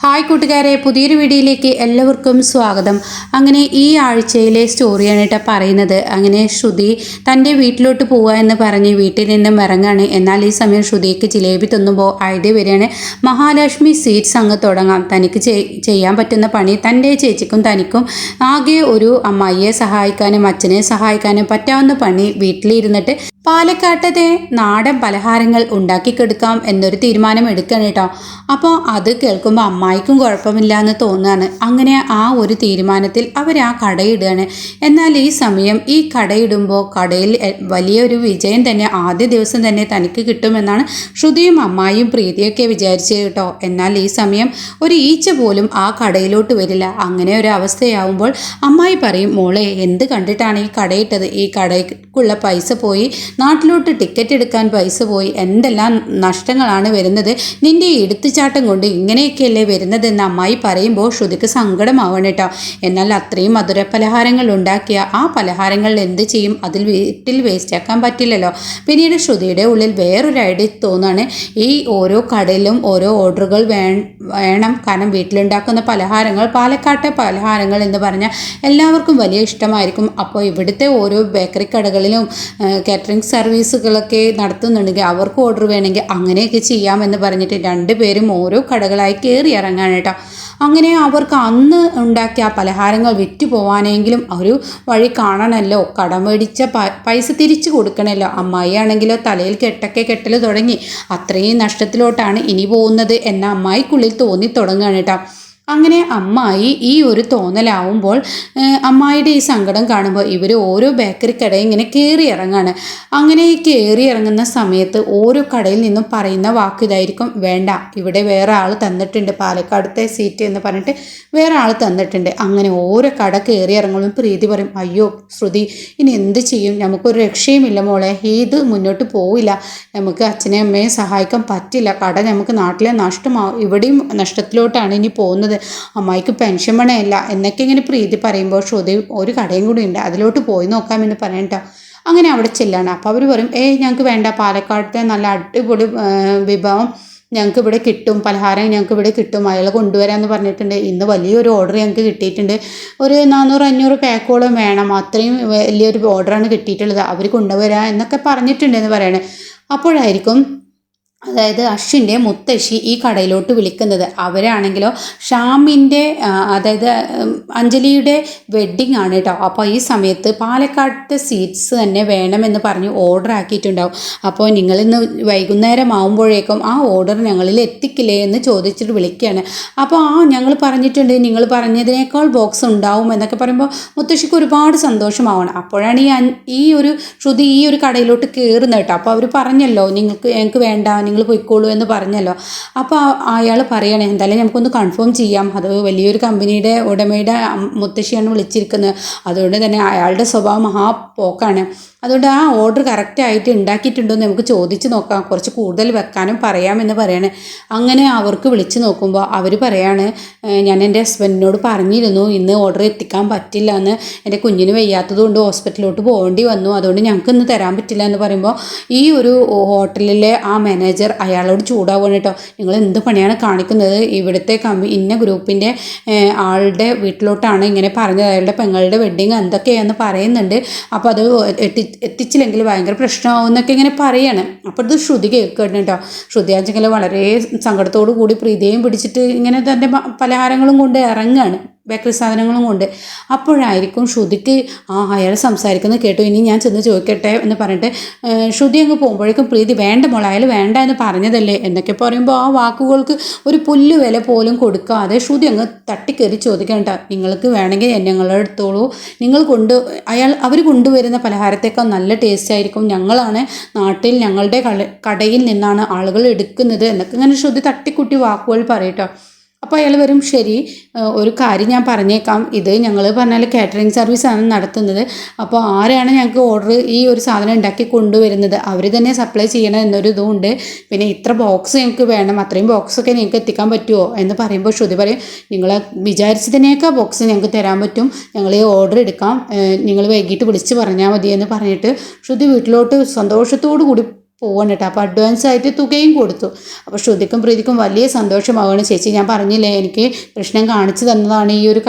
Hi കൂട്ടുകാരെ, പുതിയൊരു വീഡിയോയിലേക്ക് എല്ലാവർക്കും സ്വാഗതം. അങ്ങനെ ഈ ആഴ്ചയിലെ സ്റ്റോറിയാണ് കേട്ടോ പറയുന്നത്. അങ്ങനെ ശ്രുതി തൻ്റെ വീട്ടിലോട്ട് പോവുക എന്ന് പറഞ്ഞ് വീട്ടിൽ നിന്നും ഇറങ്ങാണ്. എന്നാൽ ഈ സമയം ശ്രുതിക്ക് ജിലേബി തിന്നുമ്പോൾ ഐഡിയ വരികയാണ്, മഹാലക്ഷ്മി സ്വീറ്റ്സ് അങ്ങ് തുടങ്ങാം. തനിക്ക് ചെയ്യാൻ പറ്റുന്ന പണി തൻ്റെ ചേച്ചിക്കും തനിക്കും ആകെ ഒരു അമ്മായിയെ സഹായിക്കാനും അച്ഛനെ സഹായിക്കാനും പറ്റാവുന്ന പണി വീട്ടിലിരുന്നിട്ട് പാലക്കാട്ടത്തെ നാടൻ പലഹാരങ്ങൾ ഉണ്ടാക്കിക്കെടുക്കാം എന്നൊരു തീരുമാനം എടുക്കണം കേട്ടോ. അപ്പോൾ അത് കേൾക്കുമ്പോൾ അമ്മായിക്കും കുഴപ്പമില്ല എന്ന് തോന്നുകയാണ്. അങ്ങനെ ആ ഒരു തീരുമാനത്തിൽ അവർ ആ കടയിടുകയാണ്. എന്നാൽ ഈ സമയം ഈ കടയിടുമ്പോൾ കടയിൽ വലിയൊരു വിജയം തന്നെ ആദ്യ ദിവസം തന്നെ തനിക്ക് കിട്ടുമെന്നാണ് ശ്രുതിയും അമ്മായിയും പ്രീതിയൊക്കെ വിചാരിച്ചത് കേട്ടോ. എന്നാൽ ഈ സമയം ഒരു ഈച്ച പോലും ആ കടയിലോട്ട് വരില്ല. അങ്ങനെ ഒരു അവസ്ഥയാവുമ്പോൾ അമ്മായി പറയും, മോളെ എന്ത് കണ്ടിട്ടാണ് ഈ കടയിട്ടത്? ഈ കടയ്ക്കുള്ള പൈസ പോയി, നാട്ടിലോട്ട് ടിക്കറ്റ് എടുക്കാൻ പൈസ പോയി, എന്തെല്ലാം നഷ്ടങ്ങളാണ് വരുന്നത്. നിന്റെ എടുത്തുചാട്ടം കൊണ്ട് ഇങ്ങനെയൊക്കെയല്ലേ വരുന്നതെന്ന് അമ്മായി പറയുമ്പോൾ ശ്രുതിക്ക് സങ്കടമാവണം കേട്ടോ. എന്നാൽ അത്രയും മധുര പലഹാരങ്ങൾ ഉണ്ടാക്കിയ ആ പലഹാരങ്ങൾ എന്ത് ചെയ്യും? അതിൽ വീട്ടിൽ വേസ്റ്റ് ആക്കാൻ പറ്റില്ലല്ലോ. പിന്നീട് ശ്രുതിയുടെ ഉള്ളിൽ വേറൊരു ഐഡിയ തോന്നാണ്. ഈ ഓരോ കടയിലും ഓരോ ഓർഡറുകൾ വേണം. കാരണം വീട്ടിലുണ്ടാക്കുന്ന പലഹാരങ്ങൾ, പാലക്കാട്ടെ പലഹാരങ്ങൾ എന്ന് പറഞ്ഞാൽ എല്ലാവർക്കും വലിയ ഇഷ്ടമായിരിക്കും. അപ്പോൾ ഇവിടുത്തെ ഓരോ ബേക്കറി കടകളിലും കാറ്ററിംഗ് സർവീസുകളൊക്കെ നടത്തുന്നുണ്ടെങ്കിൽ അവർക്ക് ഓർഡർ വേണമെങ്കിൽ അങ്ങനെയൊക്കെ ചെയ്യാമെന്ന് പറഞ്ഞിട്ട് രണ്ടുപേരും ഓരോ കടകളായി കയറി ഇറങ്ങാൻ കേട്ടോ. അങ്ങനെ അവർക്ക് അന്ന് ഉണ്ടാക്കിയ ആ പലഹാരങ്ങൾ വിറ്റ് പോവാനെങ്കിലും ഒരു വഴി കാണണമല്ലോ. കടം മേടിച്ച പൈസ തിരിച്ചു കൊടുക്കണമല്ലോ. അമ്മായി ആണെങ്കിലോ തലയിൽ കെട്ടൽ തുടങ്ങി. അത്രയും നഷ്ടത്തിലോട്ടാണ് ഇനി പോകുന്നത് എന്ന അമ്മായിക്കുള്ളിൽ തോന്നി തുടങ്ങുകയാണ് കേട്ടോ. അങ്ങനെ അമ്മായി ഈ ഒരു തോന്നലാവുമ്പോൾ അമ്മായിയുടെ ഈ സങ്കടം കാണുമ്പോൾ ഇവർ ഓരോ ബേക്കറി കടയിൽ ഇങ്ങനെ കയറി ഇറങ്ങാണ്. അങ്ങനെ ഈ കയറി ഇറങ്ങുന്ന സമയത്ത് ഓരോ കടയിൽ നിന്നും പറയുന്ന വാക്ക് ഇതായിരിക്കും, വേണ്ട, ഇവിടെ വേറെ ആൾ തന്നിട്ടുണ്ട്, പാലക്കാടത്തെ സീറ്റ് എന്ന് പറഞ്ഞിട്ട് വേറെ ആൾ തന്നിട്ടുണ്ട്. അങ്ങനെ ഓരോ കട കയറി ഇറങ്ങുമ്പോൾ പ്രീതി പറയും, അയ്യോ ശ്രുതി, ഇനി എന്ത് ചെയ്യും? നമുക്കൊരു രക്ഷയുമില്ല മോളെ, ഇത് മുന്നോട്ട് പോവില്ല. നമുക്ക് അച്ഛനെയും അമ്മയെ സഹായിക്കാൻ പറ്റില്ല. കട നമുക്ക് നാട്ടിലെ നഷ്ടമാവും. ഇവിടെയും നഷ്ടത്തിലോട്ടാണ് ഇനി പോകുന്നത്. അമ്മായിക്ക് പെൻഷൻ പണയല്ല എന്നൊക്കെ ഇങ്ങനെ പ്രീതി പറയുമ്പോൾ ശ്രുതി ഒരു കടയും കൂടി ഉണ്ട്, അതിലോട്ട് പോയി നോക്കാമെന്ന് പറയട്ടോ. അങ്ങനെ അവിടെ ചെല്ലാണ്. അപ്പോൾ അവർ പറയും, ഞങ്ങൾക്ക് വേണ്ട, പാലക്കാടത്തെ നല്ല അടിപൊളി വിഭവം ഞങ്ങൾക്ക് ഇവിടെ കിട്ടും, പലഹാരം ഞങ്ങൾക്ക് ഇവിടെ കിട്ടും, അയാൾ കൊണ്ടുവരാമെന്ന് പറഞ്ഞിട്ടുണ്ട്. ഇന്ന് വലിയൊരു ഓർഡർ ഞങ്ങൾക്ക് കിട്ടിയിട്ടുണ്ട്, ഒരു 400-500 പാക്കോളം വേണം, അത്രയും വലിയൊരു ഓർഡറാണ് കിട്ടിയിട്ടുള്ളത്, അവർ കൊണ്ടുവരാം എന്നൊക്കെ പറഞ്ഞിട്ടുണ്ടെന്ന് പറയണേ. അപ്പോഴായിരിക്കും അതായത് അശ്വിൻ്റെ മുത്തശ്ശി ഈ കടയിലോട്ട് വിളിക്കുന്നത്. അവരാണെങ്കിലോ ഷാമിൻ്റെ അതായത് അഞ്ജലിയുടെ വെഡ്ഡിങ് ആണ് കേട്ടോ. അപ്പോൾ ഈ സമയത്ത് പാലക്കാട്ടെ സീറ്റ്സ് തന്നെ വേണമെന്ന് പറഞ്ഞ് ഓർഡർ ആക്കിയിട്ടുണ്ടാവും. അപ്പോൾ നിങ്ങളിന്ന് വൈകുന്നേരം ആകുമ്പോഴേക്കും ആ ഓർഡർ ഞങ്ങളിൽ എത്തിക്കില്ലേ എന്ന് ചോദിച്ചിട്ട് വിളിക്കുകയാണ്. അപ്പോൾ ഞങ്ങൾ പറഞ്ഞിട്ടുണ്ട്, നിങ്ങൾ പറഞ്ഞതിനേക്കാൾ ബോക്സ് ഉണ്ടാവും എന്നൊക്കെ പറയുമ്പോൾ മുത്തശ്ശിക്ക് ഒരുപാട് സന്തോഷമാവണം. അപ്പോഴാണ് ഈ ഒരു ശ്രുതി ഈ ഒരു കടയിലോട്ട് കയറുന്നത് കേട്ടോ. അപ്പോൾ അവർ പറഞ്ഞല്ലോ, ഞങ്ങൾക്ക് വേണ്ട, നിങ്ങൾ പോയിക്കോളൂ എന്ന് പറഞ്ഞല്ലോ. അപ്പോൾ അയാൾ പറയണേ, എന്തായാലും നമുക്കൊന്ന് കൺഫേം ചെയ്യാം, അത് വലിയൊരു കമ്പനിയുടെ ഉടമയുടെ മുത്തശ്ശിയാണ് വിളിച്ചിരിക്കുന്നത്, അതുകൊണ്ട് തന്നെ അയാളുടെ സ്വഭാവം മഹാപോക്കാണ്. അതുകൊണ്ട് ആ ഓർഡർ കറക്റ്റായിട്ട് ഉണ്ടാക്കിയിട്ടുണ്ടോ എന്ന് നമുക്ക് ചോദിച്ച് നോക്കാം, കുറച്ച് കൂടുതൽ വെക്കാനും പറയാമെന്ന് പറയണേ. അങ്ങനെ അവർക്ക് വിളിച്ച് നോക്കുമ്പോൾ അവർ പറയാണ്, ഞാൻ എൻ്റെ ഹസ്ബൻഡിനോട് പറഞ്ഞിരുന്നു ഇന്ന് ഓർഡർ എത്തിക്കാൻ പറ്റില്ല എന്ന്, എൻ്റെ കുഞ്ഞിന് വയ്യാത്തത് കൊണ്ട് ഹോസ്പിറ്റലിലോട്ട് പോകേണ്ടി വന്നു, അതുകൊണ്ട് ഞങ്ങൾക്ക് ഇന്ന് തരാൻ പറ്റില്ല എന്ന് പറയുമ്പോൾ ഈ ഒരു ഹോട്ടലിലെ ആ മാനേജർ അയാളോട് ചൂടാവുകയാണ് കേട്ടോ. നിങ്ങൾ എന്ത് പണിയാണ് കാണിക്കുന്നത്? ഇവിടുത്തെ ഇന്ന ഗ്രൂപ്പിൻ്റെ ആളുടെ വീട്ടിലോട്ടാണ് ഇങ്ങനെ പറഞ്ഞത്, അയാളുടെ പെങ്ങളുടെ വെഡ്ഡിങ് എന്തൊക്കെയാണെന്ന് പറയുന്നുണ്ട്, അപ്പോൾ അത് എത്തിച്ചില്ലെങ്കിൽ ഭയങ്കര പ്രശ്നമാവും എന്നൊക്കെ ഇങ്ങനെ പറയാണ്. അപ്പോൾ ഇത് ശ്രുതി കേൾക്കണം കേട്ടോ. ശ്രുതി ആണെങ്കിൽ വളരെ സങ്കടത്തോടു കൂടി പ്രീതിയെയും പിടിച്ചിട്ട് ഇങ്ങനെ തൻ്റെ പലഹാരങ്ങളും കൊണ്ട് ഇറങ്ങുകയാണ്, ബേക്കറി സാധനങ്ങളും കൊണ്ട്. അപ്പോഴായിരിക്കും ശ്രുതിക്ക് അയാൾ സംസാരിക്കുന്നത് കേട്ടു, ഇനി ഞാൻ ചെന്ന് ചോദിക്കട്ടെ എന്ന് പറഞ്ഞിട്ട് ശ്രുതി അങ്ങ് പോകുമ്പോഴേക്കും പ്രീതി, വേണ്ട മോൾ, അയാൾ വേണ്ട എന്ന് പറഞ്ഞതല്ലേ എന്നൊക്കെ പറയുമ്പോൾ ആ വാക്കുകൾക്ക് ഒരു പുല്ല് വില പോലും കൊടുക്കാതെ ശ്രുതി അങ്ങ് തട്ടിക്കയറി ചോദിക്കണ്ട, നിങ്ങൾക്ക് വേണമെങ്കിൽ ഞങ്ങളുടെ അടുത്തോളൂ, അവർ കൊണ്ടുവരുന്ന പലഹാരത്തേക്കാൾ നല്ല ടേസ്റ്റ് ആയിരിക്കും, ഞങ്ങളാണ് നാട്ടിൽ ഞങ്ങളുടെ കടയിൽ നിന്നാണ് ആളുകൾ എടുക്കുന്നത് എന്നൊക്കെ ഇങ്ങനെ ശ്രുതി തട്ടിക്കുട്ടി വാക്കുകൾ പറയട്ടോ. അപ്പോൾ അയാൾ വരും, ശരി, ഒരു കാര്യം ഞാൻ പറഞ്ഞേക്കാം, ഇത് ഞങ്ങൾ പറഞ്ഞാൽ കാറ്ററിംഗ് സർവീസാണ് നടത്തുന്നത്, അപ്പോൾ ആരാണ് ഞങ്ങൾക്ക് ഓർഡർ ഈ ഒരു സാധനം ഉണ്ടാക്കി കൊണ്ടുവരുന്നത് അവർ തന്നെ സപ്ലൈ ചെയ്യണം എന്നൊരു ഇതുമുണ്ട്, പിന്നെ ഇത്ര ബോക്സ് ഞങ്ങൾക്ക് വേണം, അത്രയും ബോക്സൊക്കെ ഞങ്ങൾക്ക് എത്തിക്കാൻ പറ്റുമോ എന്ന് പറയുമ്പോൾ ശ്രുതി പറയും, നിങ്ങൾ വിചാരിച്ചതിനേക്കാൾ ബോക്സ് ഞങ്ങൾക്ക് തരാൻ പറ്റും, ഞങ്ങൾ ഈ ഓർഡർ എടുക്കാം, നിങ്ങൾ വൈകിട്ട് വിളിച്ച് പറഞ്ഞാൽ മതി എന്ന് പറഞ്ഞിട്ട് ശ്രുതി വീട്ടിലോട്ട് സന്തോഷത്തോടു കൂടി പോവാണ് കേട്ടോ. അപ്പോൾ അഡ്വാൻസ് ആയിട്ട് തുകയും കൊടുത്തു. അപ്പോൾ ശ്രുതിക്കും പ്രീതിക്കും വലിയ സന്തോഷമാവുകയാണ്. ചേച്ചി ഞാൻ പറഞ്ഞില്ലേ, എനിക്ക് കൃഷ്ണൻ കാണിച്ചു തന്നതാണ്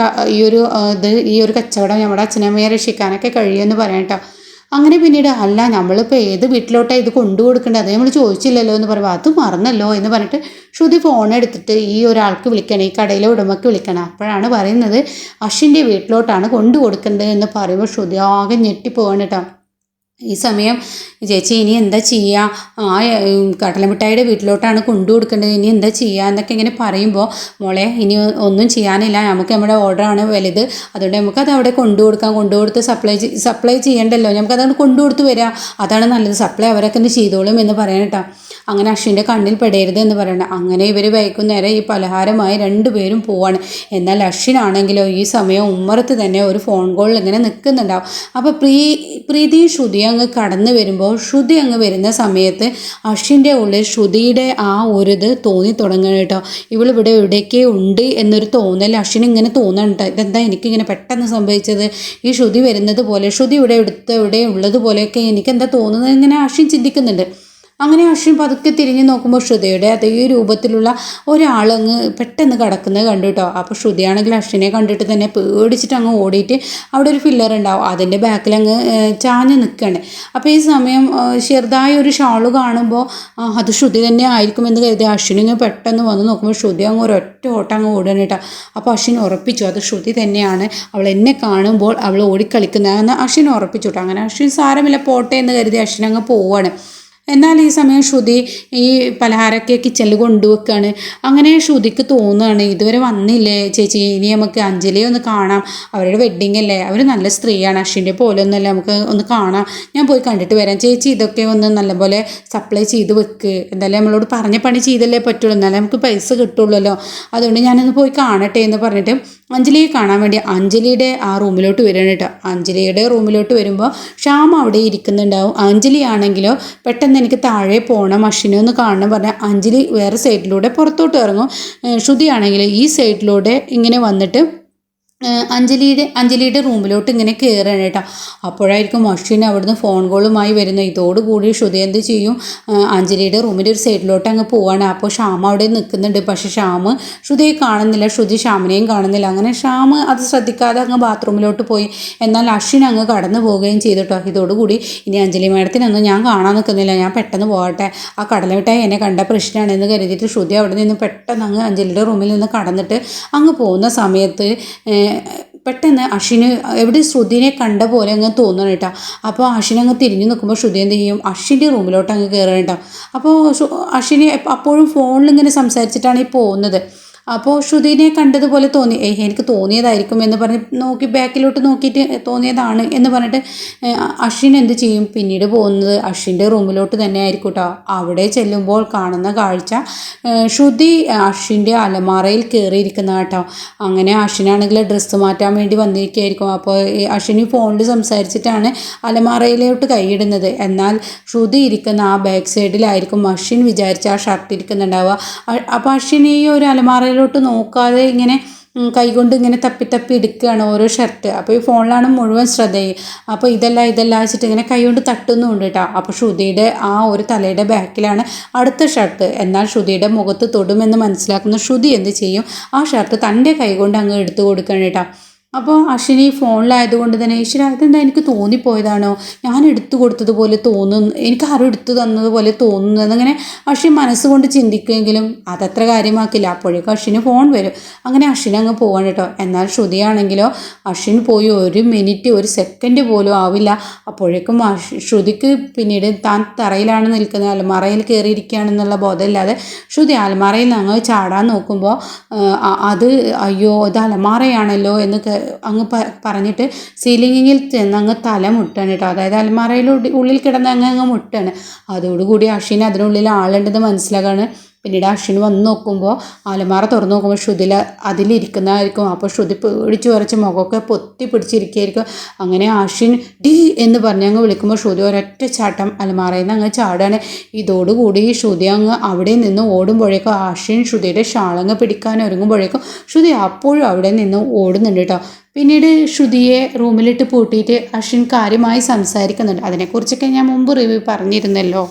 ഈ ഒരു കച്ചവടം നമ്മുടെ അച്ഛനമ്മയെ രക്ഷിക്കാനൊക്കെ കഴിയുമെന്ന് പറയാം കേട്ടോ. അങ്ങനെ പിന്നീട് അല്ല നമ്മളിപ്പോൾ ഏത് വീട്ടിലോട്ടാണ് ഇത് കൊണ്ടു കൊടുക്കേണ്ടത്, അത് നമ്മൾ ചോദിച്ചില്ലല്ലോ എന്ന് പറയുമ്പോൾ അത് മറന്നല്ലോ എന്ന് പറഞ്ഞിട്ട് ശ്രുതി ഫോൺ എടുത്തിട്ട് ഈ ഒരാൾക്ക് വിളിക്കണം, ഈ കടയിലെ ഉടമയ്ക്ക് വിളിക്കണം. അപ്പോഴാണ് പറയുന്നത് അശ്വിൻ്റെ വീട്ടിലോട്ടാണ് കൊണ്ടു കൊടുക്കേണ്ടത് എന്ന് പറയുമ്പോൾ ശ്രുതി ആകെ ഞെട്ടിപ്പോവാണ് കേട്ടോ. ഈ സമയം ചേച്ചി ഇനി എന്താ ചെയ്യുക, ആ കടലമിഠായിയുടെ വീട്ടിലോട്ടാണ് കൊണ്ടു കൊടുക്കേണ്ടത്, ഇനി എന്താ ചെയ്യുക എന്നൊക്കെ ഇങ്ങനെ പറയുമ്പോൾ മോളെ ഇനി ഒന്നും ചെയ്യാനില്ല, നമുക്ക് നമ്മുടെ ഓർഡറാണ് വലുത്, അതുകൊണ്ട് നമുക്കത് അവിടെ കൊണ്ടുകൊടുത്ത് സപ്ലൈ ചെയ്യണ്ടല്ലോ, നമുക്കതാണ് കൊണ്ടുകൊടുത്ത് വരിക, അതാണ് നല്ലത്, സപ്ലൈ അവരൊക്കെ ഒന്ന് ചെയ്തോളും എന്ന് പറയാൻ കേട്ടോ. അങ്ങനെ അശ്വിൻ്റെ കണ്ണിൽ പെടരുത് എന്ന് പറയണം. അങ്ങനെ ഇവർ വൈകുന്നേരം ഈ പലഹാരമായി രണ്ടുപേരും പോവാണ്. എന്നാൽ അശ്വിനാണെങ്കിലോ ഈ സമയം ഉമ്മറത്ത് തന്നെ ഒരു ഫോൺ കോളിൽ ഇങ്ങനെ നിൽക്കുന്നുണ്ടാവും. അപ്പോൾ പ്രീതി ശ്രുതി അങ്ങ് കടന്നു വരുമ്പോൾ ശ്രുതി അങ്ങ് വരുന്ന സമയത്ത് അശ്വിൻ്റെ ഉള്ളിൽ ശ്രുതിയുടെ ആ ഒരു ഇത് തോന്നി തുടങ്ങണം കേട്ടോ. ഇവളിവിടെ എവിടെയൊക്കെ ഉണ്ട് എന്നൊരു തോന്നൽ അശ്വിന് ഇങ്ങനെ തോന്നണം. ഇതെന്താ എനിക്കിങ്ങനെ പെട്ടെന്ന് സംഭവിച്ചത്, ഈ ശ്രുതി വരുന്നത് പോലെ, ശ്രുതി ഇവിടെ ഉള്ളതുപോലെയൊക്കെ എനിക്കെന്താ തോന്നുന്നത് ഇങ്ങനെ അശ്വിൻ ചിന്തിക്കുന്നുണ്ട്. അങ്ങനെ അശ്വിൻ പതുക്കെ തിരിഞ്ഞ് നോക്കുമ്പോൾ ശ്രുതിയുടെ അതേ രൂപത്തിലുള്ള ഒരാളങ്ങ് പെട്ടെന്ന് കിടക്കുന്നത് കണ്ടു കേട്ടോ. അപ്പോൾ ശ്രുതിയാണെങ്കിൽ അശ്വിനെ കണ്ടിട്ട് തന്നെ പേടിച്ചിട്ട് അങ്ങ് ഓടിയിട്ട് അവിടെ ഒരു ഫില്ലർ ഉണ്ടാവും, അതിൻ്റെ ബാക്കിൽ അങ്ങ് ചാഞ്ഞ് നിൽക്കുകയാണ്. അപ്പോൾ ഈ സമയം ചെറുതായ ഒരു ഷാള് കാണുമ്പോൾ അത് ശ്രുതി തന്നെ ആയിരിക്കുമെന്ന് കരുതി അശ്വിനിങ്ങ് പെട്ടെന്ന് വന്ന് നോക്കുമ്പോൾ ശ്രുതി അങ്ങ് ഒരൊറ്റ ഓട്ടം അങ്ങ് ഓടുകയാണ് കേട്ടോ. അപ്പോൾ അശ്വിൻ ഉറപ്പിച്ചു അത് ശ്രുതി തന്നെയാണ്, അവൾ എന്നെ കാണുമ്പോൾ അവൾ ഓടിക്കളിക്കുന്നതെന്ന് അശ്വിൻ ഉറപ്പിച്ചു കേട്ടോ. അങ്ങനെ അശ്വിൻ സാരമില്ല പോട്ടെ എന്ന് കരുതി അശ്വിൻ അങ്ങ് പോവാണ്. എന്നാൽ ഈ സമയം ശ്രുതി ഈ പലഹാരമൊക്കെ കിച്ചണിൽ കൊണ്ടുവെക്കുകയാണ്. അങ്ങനെ ശ്രുതിക്ക് തോന്നുകയാണ് ഇതുവരെ വന്നില്ലേ ചേച്ചി, ഇനി നമുക്ക് അഞ്ജലിയെ ഒന്ന് കാണാം, അവരുടെ വെഡ്ഡിങ് അല്ലേ, അവർ നല്ല സ്ത്രീയാണ്, അശ്വിൻ്റെ പോലെ ഒന്നുമല്ല, നമുക്ക് ഒന്ന് കാണാം, ഞാൻ പോയി കണ്ടിട്ട് വരാം, ചേച്ചി ഇതൊക്കെ ഒന്ന് നല്ലപോലെ സപ്ലൈ ചെയ്ത് വെക്ക്, എന്തായാലും നമ്മളോട് പറഞ്ഞ പണി ചെയ്തല്ലേ പറ്റുള്ളൂ, എന്നാലും നമുക്ക് പൈസ കിട്ടുള്ളല്ലോ, അതുകൊണ്ട് ഞാനൊന്ന് പോയി കാണട്ടെ എന്ന് പറഞ്ഞിട്ട് അഞ്ജലിയെ കാണാൻ വേണ്ടി അഞ്ജലിയുടെ ആ റൂമിലോട്ട് വരികയാണ് കേട്ടോ. അഞ്ജലിയുടെ റൂമിലോട്ട് വരുമ്പോൾ ശ്യാം അവിടെ ഇരിക്കുന്നുണ്ടാവും. അഞ്ജലി ആണെങ്കിലോ പെട്ടെന്ന് എനിക്ക് താഴെ പോകണം, അശ്വിനെ ഒന്ന് കാണണം പറഞ്ഞാൽ അഞ്ജലി വേറെ സൈഡിലൂടെ പുറത്തോട്ട് ഇറങ്ങും. ശ്രുതി ആണെങ്കിൽ ഈ സൈഡിലൂടെ ഇങ്ങനെ വന്നിട്ട് അഞ്ജലിയുടെ റൂമിലോട്ട് ഇങ്ങനെ കയറുകയാണ് കേട്ടോ. അപ്പോഴായിരിക്കും അശ്വിൻ അവിടുന്ന് ഫോൺ കോളുമായി വരുന്നത്. ഇതോടുകൂടി ശ്രുതി എന്ത് ചെയ്യും, അഞ്ജലിയുടെ റൂമിൻ്റെ ഒരു സൈഡിലോട്ട് അങ്ങ് പോവാണ്. അപ്പോൾ ശ്യാം അവിടെ നിൽക്കുന്നുണ്ട്, പക്ഷെ ശ്യാം ശ്രുതിയെ കാണുന്നില്ല, ശ്രുതി ശ്യാമിനെയും കാണുന്നില്ല. അങ്ങനെ ശ്യാം അത് ശ്രദ്ധിക്കാതെ അങ്ങ് ബാത്റൂമിലോട്ട് പോയി. എന്നാൽ അശ്വിൻ അങ്ങ് കടന്നു പോവുകയും ചെയ്തു കേട്ടോ. ഇതോടുകൂടി ഇനി അഞ്ജലി മാഡത്തിനൊന്നും ഞാൻ കാണാൻ നിൽക്കുന്നില്ല, ഞാൻ പെട്ടെന്ന് പോകട്ടെ, ആ കടലമിഠായി എന്നെ കണ്ട പ്രശ്നമാണെന്ന് കരുതിയിട്ട് ശ്രുതി അവിടെ നിന്ന് പെട്ടെന്ന് അങ്ങ് അഞ്ജലിയുടെ റൂമിൽ നിന്ന് കടന്നിട്ട് അങ്ങ് പോകുന്ന സമയത്ത് പെട്ടെന്ന് അശ്വിന് എവിടെ ശ്രുതിനെ കണ്ട പോലെ അങ്ങ് തോന്നണം കേട്ടോ. അപ്പോൾ അശ്വിൻ അങ്ങ് തിരിഞ്ഞു നിൽക്കുമ്പോൾ ശ്രുതി എന്ത് ചെയ്യും, അശ്വിൻ്റെ റൂമിലോട്ട് അങ്ങ് കയറണം കേട്ടോ. അപ്പോൾ അശ്വിന് അപ്പോഴും ഫോണിൽ ഇങ്ങനെ സംസാരിച്ചിട്ടാണ് ഈ പോകുന്നത്. അപ്പോൾ ശ്രുതിനെ കണ്ടതുപോലെ തോന്നി, എനിക്ക് തോന്നിയതായിരിക്കും എന്ന് പറഞ്ഞ് നോക്കി ബാക്കിലോട്ട് നോക്കിയിട്ട് തോന്നിയതാണ് എന്ന് പറഞ്ഞിട്ട് അശ്വിൻ എന്ത് ചെയ്യും, പിന്നീട് പോകുന്നത് അശ്വിൻ്റെ റൂമിലോട്ട് തന്നെ ആയിരിക്കും കേട്ടോ. അവിടെ ചെല്ലുമ്പോൾ കാണുന്ന കാഴ്ച ശ്രുതി അശ്വിൻ്റെ അലമാറയിൽ കയറിയിരിക്കുന്ന കേട്ടോ. അങ്ങനെ അശ്വിനാണെങ്കിൽ ഡ്രസ്സ് മാറ്റാൻ വേണ്ടി വന്നിരിക്കുകയായിരിക്കും. അപ്പോൾ അശ്വിനി ഫോണിൽ സംസാരിച്ചിട്ടാണ് അലമാറയിലോട്ട് കൈയിടുന്നത്. എന്നാൽ ശ്രുതി ഇരിക്കുന്ന ആ ബാക്ക് സൈഡിലായിരിക്കും അശ്വിൻ വിചാരിച്ച ആ ഷർട്ട് ഇരിക്കുന്നുണ്ടാവുക. അപ്പോൾ അശ്വിൻ ഈ ഒരു അലമാറയിലോട്ട് നോക്കാതെ ഇങ്ങനെ കൈകൊണ്ട് ഇങ്ങനെ തപ്പി എടുക്കുകയാണ് ഓരോ ഷർട്ട്. അപ്പോൾ ഈ ഫോണിലാണ് മുഴുവൻ ശ്രദ്ധയും. അപ്പോൾ ഇതല്ല വെച്ചിട്ട് ഇങ്ങനെ കൈകൊണ്ട് തട്ടുന്നുണ്ട് കേട്ടോ. അപ്പോൾ ശ്രുതിയുടെ ആ ഒരു തലയുടെ ബാക്കിലാണ് അടുത്ത ഷർട്ട്. എന്നാൽ ശ്രുതിയുടെ മുഖത്ത് തൊടുമെന്ന് മനസ്സിലാക്കുന്ന ശ്രുതി എന്ത് ചെയ്യും, ആ ഷർട്ട് തൻ്റെ കൈകൊണ്ട് അങ്ങ് എടുത്തു കൊടുക്കണം കേട്ടോ. അപ്പോൾ അശ്വിനി ഫോണിലായതുകൊണ്ട് തന്നെ ഈശ്വര ഇതെന്താ എനിക്ക് തോന്നിപ്പോയതാണോ, ഞാൻ എടുത്തു കൊടുത്തതുപോലെ തോന്നുന്നു, എനിക്ക് ആരും എടുത്തു തന്നതുപോലെ തോന്നുന്നു എന്നങ്ങനെ അശ്വിൻ മനസ്സുകൊണ്ട് ചിന്തിക്കുമെങ്കിലും അതത്ര കാര്യമാക്കില്ല. അപ്പോഴേക്കും അശ്വിന് ഫോൺ വരും. അങ്ങനെ അശ്വിൻ അങ്ങ് പോവാണ് കേട്ടോ. എന്നാൽ ശ്രുതിയാണെങ്കിലോ അശ്വിൻ പോയി ഒരു മിനിറ്റ് ഒരു സെക്കൻഡ് പോലും ആവില്ല. അപ്പോഴേക്കും ശ്രുതിക്ക് പിന്നീട് താൻ തറയിലാണ് നിൽക്കുന്നത്, അലമാറയിൽ കയറിയിരിക്കുകയാണെന്നുള്ള ബോധമില്ലാതെ ശ്രുതി അലമാറയിൽ നിന്ന് അങ്ങ് ചാടാൻ നോക്കുമ്പോൾ അത് അയ്യോ ഇത് അലമാറയാണല്ലോ എന്ന് അങ്ങ് പറഞ്ഞിട്ട് സീലിംഗിൽ ചെന്ന് അങ്ങ് തല മുട്ടാണ് കേട്ടോ. അതായത് അലമാറയിലൂടെ ഉള്ളിൽ കിടന്ന് അങ്ങ് മുട്ടാണ്. അതോടുകൂടി അശ്വിന് അതിനുള്ളിൽ ആളുണ്ടെന്ന് മനസ്സിലാക്കാണ്. പിന്നീട് അശ്വിന് വന്ന് നോക്കുമ്പോൾ അലമാറ തുറന്ന് നോക്കുമ്പോൾ ശ്രുതിയിൽ അതിലിരിക്കുന്നതായിരിക്കും. അപ്പോൾ ശ്രുതി പേടിച്ച് വരച്ച് മുഖമൊക്കെ പൊത്തി പിടിച്ചിരിക്കുകയായിരിക്കും. അങ്ങനെ അശ്വിൻ ഡി എന്ന് പറഞ്ഞ് അങ്ങ് വിളിക്കുമ്പോൾ ശ്രുതി ഒരൊറ്റ ചാട്ടം അലമാറയിൽ നിന്ന് അങ്ങ് ചാടാണ്. ഇതോടുകൂടി ശ്രുതി അങ്ങ് അവിടെ നിന്ന് ഓടുമ്പോഴേക്കും അശ്വിൻ ശ്രുതിയുടെ ഷാളങ്ങ് പിടിക്കാൻ ഒരുങ്ങുമ്പോഴേക്കും ശ്രുതി അപ്പോഴും അവിടെ നിന്ന് ഓടുന്നുണ്ട് കേട്ടോ. പിന്നീട് ശ്രുതിയെ റൂമിലിട്ട് പൂട്ടിയിട്ട് അശ്വിൻ കാര്യമായി സംസാരിക്കുന്നുണ്ട്. അതിനെക്കുറിച്ചൊക്കെ ഞാൻ മുമ്പ് റിവ്യൂ പറഞ്ഞിരുന്നല്ലോ.